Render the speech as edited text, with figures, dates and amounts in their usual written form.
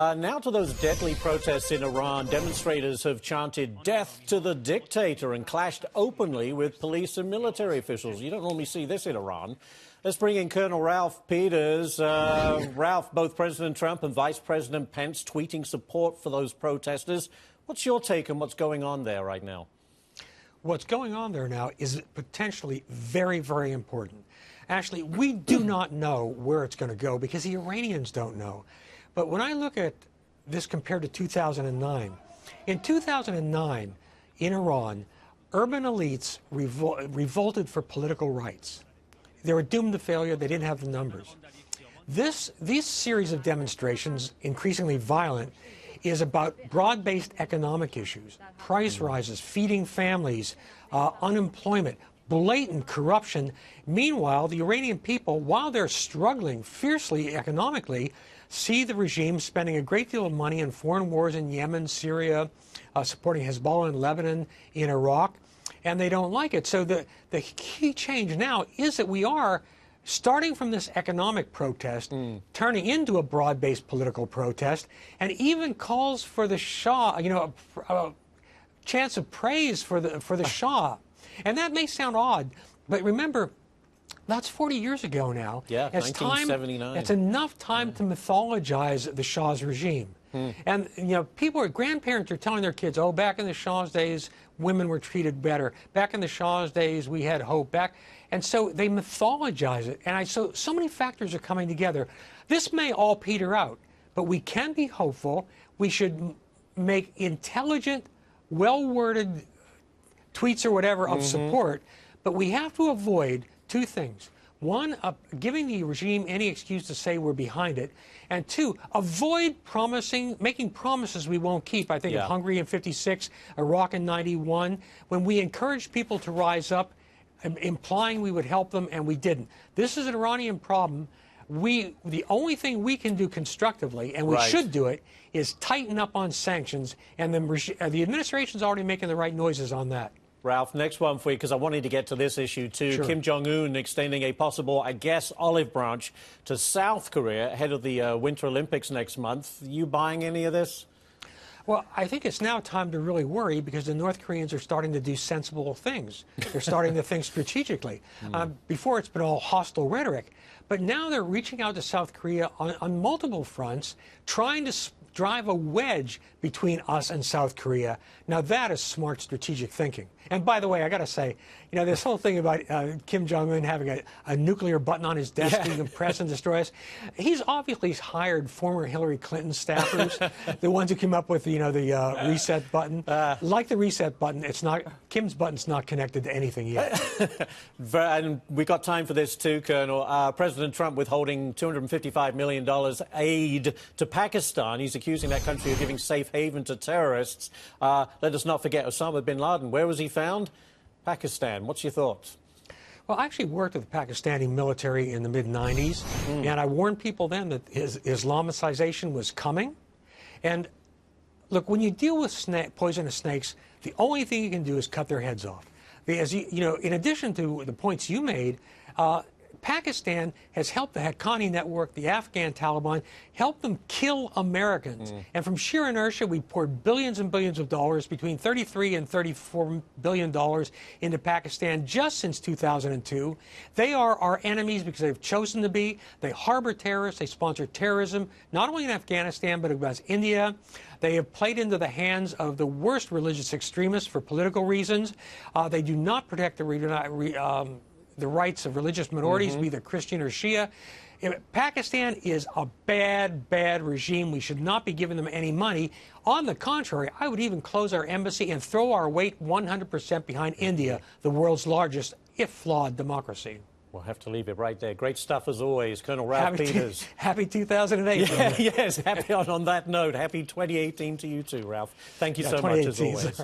Now to those deadly protests in Iran. Demonstrators have chanted death to the dictator and clashed openly with police and military officials. You don't normally see this in Iran. Let's bring in Colonel Ralph Peters. Ralph, both President Trump and Vice President Pence tweeting support for those protesters. What's your take on what's going on there right now? What's going on there now is potentially very, very important. Actually, we do not know where it's going to go because the Iranians don't know. But when I look at this compared to 2009, in 2009, in Iran, urban elites revolted for political rights. They were doomed to failure. They didn't have the numbers. These series of demonstrations, increasingly violent, is about broad-based economic issues, price rises, feeding families, unemployment, blatant corruption. Meanwhile, the Iranian people, while they're struggling fiercely economically, see the regime spending a great deal of money in foreign wars in Yemen, Syria, supporting Hezbollah in Lebanon, in Iraq, and they don't like it. So the key change now is that we are starting from this economic protest, turning into a broad-based political protest, and even calls for the Shah, a chance of praise for the Shah. And that may sound odd, but remember, that's 40 years ago now. Yeah, 1979. It's enough time to mythologize the Shah's regime. And, grandparents are telling their kids, oh, back in the Shah's days, women were treated better. Back in the Shah's days, we had hope. And so they mythologize it. And so many factors are coming together. This may all peter out, but we can be hopeful. We should make intelligent, well-worded tweets or whatever of support, but we have to avoid two things. One, giving the regime any excuse to say we're behind it, and two, avoid making promises we won't keep. I think of Hungary in '56, Iraq in '91, when we encouraged people to rise up, implying we would help them, and we didn't. This is an Iranian problem. The only thing we can do constructively, and we should do it, is tighten up on sanctions, and the administration's already making the right noises on that. Ralph, next one for you, because I wanted to get to this issue too. Sure. Kim Jong-un extending a possible, I guess, olive branch to South Korea ahead of the Winter Olympics next month. You buying any of this? Well, I think it's now time to really worry because the North Koreans are starting to do sensible things. They're starting to think strategically. Before, it's been all hostile rhetoric. But now they're reaching out to South Korea on multiple fronts, trying to drive a wedge between us and South Korea. Now, that is smart strategic thinking. And by the way, I got to say, this whole thing about Kim Jong-un having a nuclear button on his desk he can press and destroy us, he's obviously hired former Hillary Clinton staffers, the ones who came up with, the reset button. Like the reset button, Kim's button's not connected to anything yet. And we got time for this too, Colonel. President Trump withholding $255 million aid to Pakistan. He's accusing that country of giving safe haven to terrorists. Let us not forget Osama bin Laden. Where was he found? Pakistan. What's your thoughts? Well, I actually worked with the Pakistani military in the mid-'90s, and I warned people then that Islamicization was coming. And look, when you deal with poisonous snakes, the only thing you can do is cut their heads off. Because, in addition to the points you made, Pakistan has helped the Haqqani network, the Afghan Taliban, help them kill Americans. And from sheer inertia, we poured billions and billions of dollars, between $33 and $34 billion into Pakistan just since 2002. They are our enemies because they've chosen to be. They harbor terrorists. They sponsor terrorism, not only in Afghanistan, but across India. They have played into the hands of the worst religious extremists for political reasons. They do not protect the rights of religious minorities, be they Christian or Shia. Pakistan is a bad, bad regime. We should not be giving them any money. On the contrary, I would even close our embassy and throw our weight 100% behind India, the world's largest, if flawed, democracy. We'll have to leave it right there. Great stuff as always. Colonel Ralph Peters. Happy 2008. Yes, happy on that note. Happy 2018 to you too, Ralph. Thank you so much as always.